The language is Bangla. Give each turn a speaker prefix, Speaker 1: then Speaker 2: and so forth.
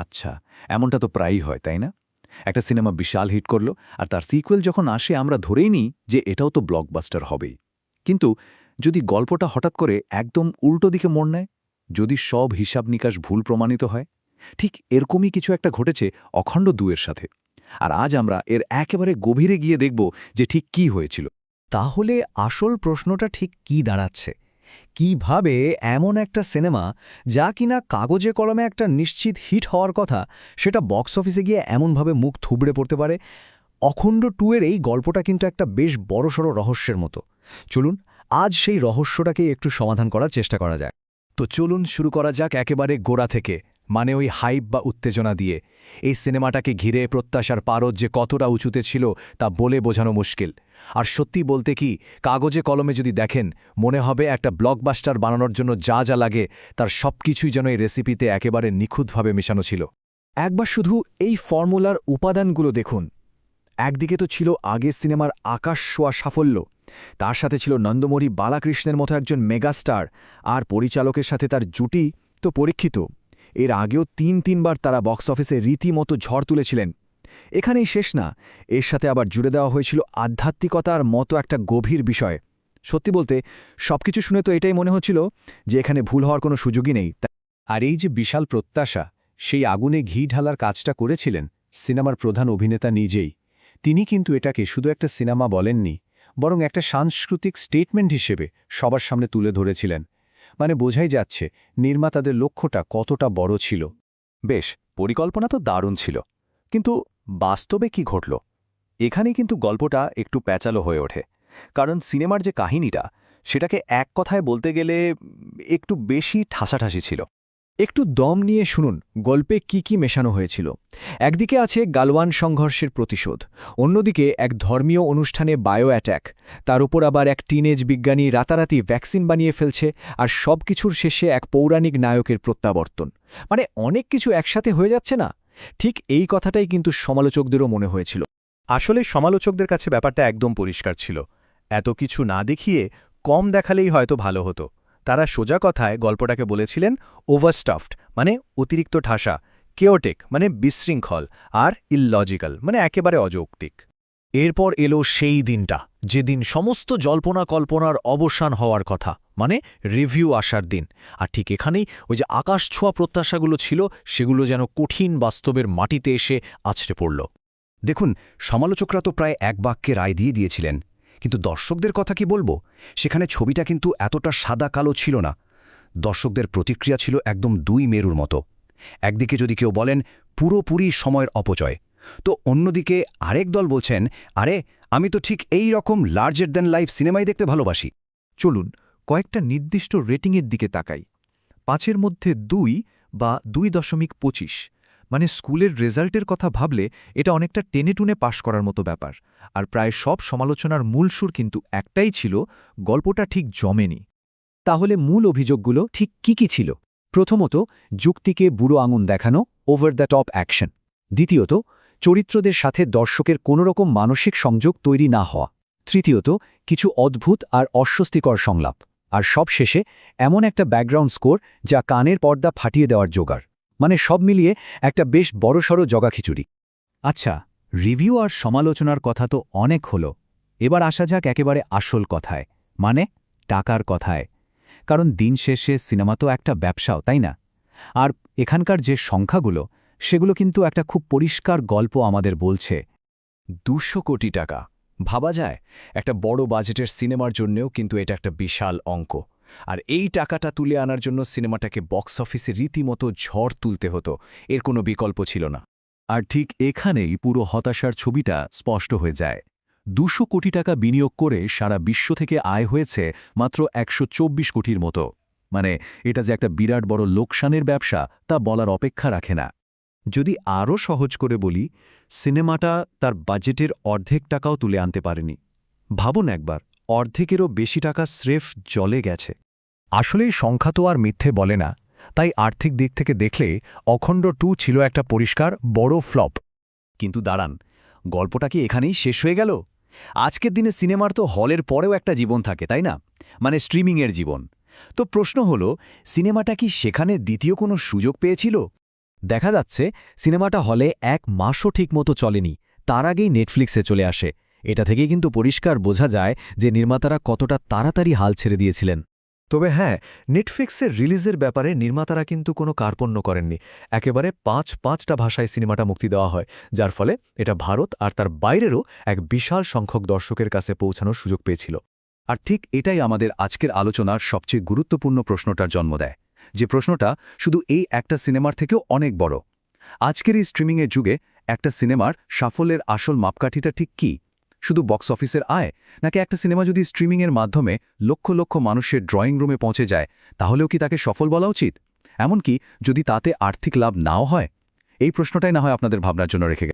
Speaker 1: আচ্ছা, এমনটা তো প্রায়ই হয়, তাই না? একটা সিনেমা বিশাল হিট করল, আর তার সিক্যুয়েল যখন আসে আমরা ধরেই নিই যে এটাও তো ব্লকবাস্টার হবেই। কিন্তু যদি গল্পটা হঠাৎ করে একদম উল্টো দিকে মোড় নেয়, যদি সব হিসাব নিকাশ ভুল প্রমাণিত হয়, ঠিক এরকমই কিছু একটা ঘটেছে অখণ্ড ২ এর সাথে। আর আজ আমরা এর একেবারে গভীরে গিয়ে দেখব যে ঠিক কি হয়েছিল।
Speaker 2: তাহলে আসল প্রশ্নটা ঠিক কি দাঁড়াচ্ছে? কিভাবে এমন একটা সিনেমা, যা কিনা কাগজে কলমে একটা নিশ্চিত হিট হওয়ার কথা, সেটা বক্স অফিসে গিয়ে এমনভাবে মুখ থুবড়ে পড়তে পারে? অখণ্ড 2 এর এই গল্পটা কিন্তু একটা বেশ বড়সড় রহস্যের মতো। চলুন আজ সেই রহস্যটাকে একটু সমাধান করার চেষ্টা করা যায়।
Speaker 3: তো চলুন শুরু করা যাক একেবারে গোড়া থেকে, মানে ওই হাইপ বা উত্তেজনা দিয়ে। এই সিনেমাটাকে ঘিরে প্রত্যাশার পারদ যে কতটা উঁচুতে ছিল তা বলে বোঝানো মুশকিল। আর সত্যি বলতে কি, কাগজে কলমে যদি দেখেন, মনে হবে একটা ব্লকবাস্টার বানানোর জন্য যা যা লাগে তার সবকিছুই যেন এই রেসিপিতে একেবারে নিখুঁতভাবে মেশানো ছিল।
Speaker 2: একবার শুধু এই ফর্মুলার উপাদানগুলো দেখুন। একদিকে তো ছিল আগের সিনেমার আকাশ ছোঁয়া সাফল্য, তার সাথে ছিল নন্দমুরি বালাকৃষ্ণের মতো একজন মেগাস্টার, আর পরিচালকের সাথে তার জুটি তো পরীক্ষিত। এর আগেও ৩বার তারা বক্স অফিসে রীতিমতো ঝড় তুলেছিলেন। এখানেই শেষ না, এর সাথে আবার জুড়ে দেওয়া হয়েছিল আধ্যাত্মিকতার মতো একটা গভীর বিষয়। সত্যি বলতে সবকিছু শুনে তো এটাই মনে হচ্ছিল যে এখানে ভুল হওয়ার কোনো সুযোগই নেই।
Speaker 3: আর এই যে বিশাল প্রত্যাশা, সেই আগুনে ঘি ঢালার কাজটা করেছিলেন সিনেমার প্রধান অভিনেতা নিজেই। তিনি কিন্তু এটাকে শুধু একটা সিনেমা বলেননি, বরং একটা সাংস্কৃতিক স্টেটমেন্ট হিসেবে সবার সামনে তুলে ধরেছিলেন। মানে বোঝাই যাচ্ছে নির্মাতাদের লক্ষ্যটা কতটা বড় ছিল।
Speaker 1: বেশ, পরিকল্পনা তো দারুণ ছিল, কিন্তু বাস্তবে কি ঘটল? এখানেই কিন্তু গল্পটা একটু প্যাঁচালো হয়ে ওঠে। কারণ সিনেমার যে কাহিনীটা, সেটাকে এক কথায় বলতে গেলে একটু বেশি ঠাসাঠাসি ছিল।
Speaker 2: একটু দম নিয়ে শুনুন গল্পে কি কি মেশানো হয়েছিল। একদিকে আছে গালওয়ান সংঘর্ষের প্রতিশোধ, অন্যদিকে এক ধর্মীয় অনুষ্ঠানে বায়ো অ্যাট্যাক, তার উপর আবার এক টিনেজ বিজ্ঞানী রাতারাতি ভ্যাকসিন বানিয়ে ফেলছে, আর সব কিছুর শেষে এক পৌরাণিক নায়কের প্রত্যাবর্তন। মানে অনেক কিছু একসাথে হয়ে যাচ্ছে না? ঠিক এই কথাটাই কিন্তু সমালোচকদেরও মনে হয়েছিল।
Speaker 3: আসলে সমালোচকদের কাছে ব্যাপারটা একদম পরিষ্কার ছিল। এত কিছু না দেখিয়ে কম দেখালেই হয়তো ভালো হতো। তারা সোজা কথায় গল্পটাকে বলেছিলেন ওভারস্টাফড, মানে অতিরিক্ত ঠাসা, কেওটেক মানে বিশৃঙ্খল, আর ইললজিক্যাল মানে একেবারে অযৌক্তিক।
Speaker 2: এরপর এলো সেই দিনটা, যেদিন সমস্ত জল্পনা কল্পনার অবসান হওয়ার কথা, মানে রিভিউ আসার দিন। আর ঠিক এখানেই ওই যে আকাশ ছোঁয়া প্রত্যাশাগুলো ছিল, সেগুলো যেন কঠিন বাস্তবের মাটিতে এসে আছড়ে পড়ল।
Speaker 4: দেখুন, সমালোচকরা তো প্রায় এক বাক্যে রায় দিয়ে দিয়েছিলেন, কিন্তু দর্শকদের কথা কি বলবো? সেখানে ছবিটা কিন্তু এতটা সাদা কালো ছিল না। দর্শকদের প্রতিক্রিয়া ছিল একদম দুই মেরুর মতো। একদিকে যদি কেউ বলেন পুরোপুরি সময়ের অপচয়, তো অন্যদিকে আরেক দল বলছেন, আরে আমি তো ঠিক এই রকম লার্জার দ্যান লাইফ সিনেমাই দেখতে ভালোবাসি।
Speaker 5: চলুন কয়েকটা নির্দিষ্ট রেটিংয়ের দিকে তাকাই। ৫-এর মধ্যে ২ বা ২.২৫, মানে স্কুলের রেজাল্টের কথা ভাবলে এটা অনেকটা টেনে-টুনে পাশ করার মতো ব্যাপার। আর প্রায় সব সমালোচনার মূল সুর কিন্তু একটাই ছিল, গল্পটা ঠিক জমেনি।
Speaker 2: তাহলে মূল অভিযোগগুলো ঠিক কি ছিল? প্রথমত, যুক্তিকে বুড়ো আঙুন দেখানো, ওভার দ্য টপ অ্যাকশন। দ্বিতীয়ত, চরিত্রদের সাথে দর্শকের কোনোরকম মানসিক সংযোগ তৈরি না হওয়া। তৃতীয়ত, কিছু অদ্ভুত আর অস্বস্তিকর সংলাপ। আর সবশেষে এমন একটা ব্যাকগ্রাউন্ড স্কোর যা কানের পর্দা ফাটিয়ে দেওয়ার জোগাড়। মানে সব মিলিয়ে একটা বেশ বড়সড় জগাখিচুড়ি।
Speaker 5: আচ্ছা, রিভিউ আর সমালোচনার কথা তো অনেক হলো। এবার আসা যাক একেবারে আসল কথায়, মানে টাকার কথায়। কারণ দিন শেষে সিনেমা তো একটা ব্যবসাও, তাই না? আর এখানকার যে সংখ্যাগুলো, সেগুলো কিন্তু একটা খুব পরিষ্কার গল্প আমাদের বলছে।
Speaker 3: ২০০ কোটি টাকা ভাবা যায়? একটা বড় বাজেটের সিনেমার জন্যেও কিন্তু এটা একটা বিশাল অঙ্ক। আর এই টাকাটা তুলে আনার জন্য সিনেমাটাকে বক্স অফিসে রীতিমতো ঝড় তুলতে হতো, এর কোনো বিকল্প ছিল না।
Speaker 1: আর ঠিক এখানেই পুরো হতাশার ছবিটা স্পষ্ট হয়ে যায়। ২০০ কোটি টাকা বিনিয়োগ করে সারা বিশ্ব থেকে আয় হয়েছে মাত্র ১২৪ কোটির মতো। মানে এটা যে একটা বিরাট বড় লোকসানের ব্যবসা, তা বলার অপেক্ষা রাখে না।
Speaker 5: যদি আরও সহজ করে বলি, সিনেমাটা তার বাজেটের অর্ধেক টাকাও তুলে আনতে পারেনি। ভাবুন একবার, অর্ধেকেরও বেশি টাকা স্রেফ জলে গেছে।
Speaker 3: আসলেই সংখ্যা তো আর মিথ্যে বলে না, তাই আর্থিক দিক থেকে দেখলে অখণ্ড 2 ছিল একটা পরিষ্কার বড় ফ্লপ।
Speaker 1: কিন্তু দাঁড়ান, গল্পটা কি এখানেই শেষ হয়ে গেল? আজকের দিনে সিনেমার তো হলের পরেও একটা জীবন থাকে, তাই না? মানে স্ট্রিমিংয়ের জীবন। তো প্রশ্ন হলো, সিনেমাটা কি সেখানে দ্বিতীয় কোনো সুযোগ পেয়েছিল?
Speaker 2: দেখা যাচ্ছে সিনেমাটা হলে 1 মাসও ঠিকমতো চলেনি, তার আগেই নেটফ্লিক্সে চলে আসে। এটা থেকেই কিন্তু পরিষ্কার বোঝা যায় যে নির্মাতারা কতটা তাড়াতাড়ি হাল ছেড়ে দিয়েছিলেন।
Speaker 3: তবে হ্যাঁ, নেটফ্লিক্সের রিলিজের ব্যাপারে নির্মাতারা কিন্তু কোনো কার্পণ্য করেননি। একেবারে 5টা ভাষায় সিনেমাটা মুক্তি দেওয়া হয়, যার ফলে এটা ভারত আর তার বাইরেরও এক বিশাল সংখ্যক দর্শকের কাছে পৌঁছানোর সুযোগ পেয়েছিল।
Speaker 1: আর ঠিক এটাই আমাদের আজকের আলোচনার সবচেয়ে গুরুত্বপূর্ণ প্রশ্নটার জন্ম দেয়, যে প্রশ্নটা শুধু এই একটা সিনেমার থেকেও অনেক বড়। আজকের এই স্ট্রিমিংয়ের যুগে একটা সিনেমার সাফল্যের আসল মাপকাঠিটা ঠিক কী? শুধু বক্স অফিসের আয়, নাকি একটা সিনেমা যদি স্ট্রিমিংয়ের মাধ্যমে লক্ষ লক্ষ মানুষের ড্রয়িং রুমে পৌঁছে যায়, তাহলেও কি তাকে সফল বলা উচিত? এমনকি যদি তাতে আর্থিক লাভ নাও হয়? এই প্রশ্নটাই না হয় আপনাদের ভাবনার জন্য রেখে